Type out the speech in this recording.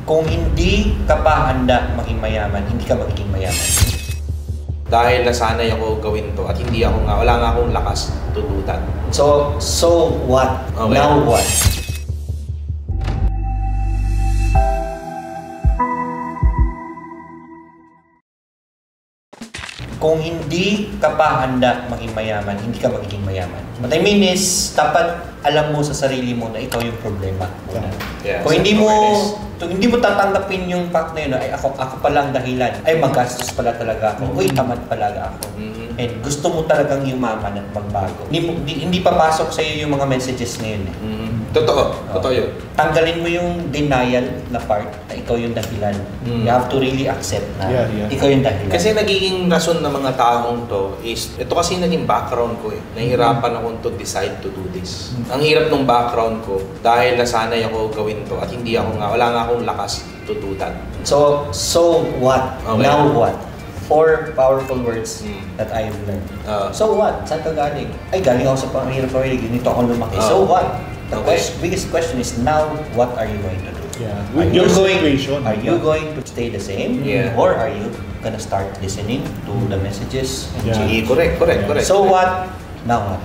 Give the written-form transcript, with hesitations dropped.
Kung hindi ka pa handa maging mayaman, hindi ka magiging mayaman. Dahil nasanay ako gawin to at hindi ako wala nga akong lakas to do that. So what? Okay. Now what? Kung hindi ka pa handa maging mayaman, hindi ka magiging mayaman. What I mean is, dapat alam mo sa sarili mo na ikaw yung problema. Yeah, Kung hindi mo tatanggapin yung fact na yun, ay ako palang dahilan, ay magastos pala talaga ako, uy, tamad pala ako. And gusto mo talagang yumaman at magbago. Hindi papasok sa iyo yung mga messages na yun. Totoo yun. Tanggalin mo yung denial na part na ikaw yung dahilan. You have to really accept na ikaw yung dahilan. Kasi nagiging rason ng mga taong to is, ito kasi naging background ko eh. Nahihirapan akong to decide to do this. Ang hirap ng background ko dahil nasanay ako gawin to at hindi ako wala nga akong lakas to do that. So what? Okay. Now what? 4 powerful words that I've learned. So what? Saan ka galing? Ay, galing ako sa panghirap family. Ganito ako lumaki. So what? The biggest question is now, what are you going to do? Yeah. Are you Are going to stay the same? Yeah. Or are you gonna start listening to the messages? Correct. So what? Now what?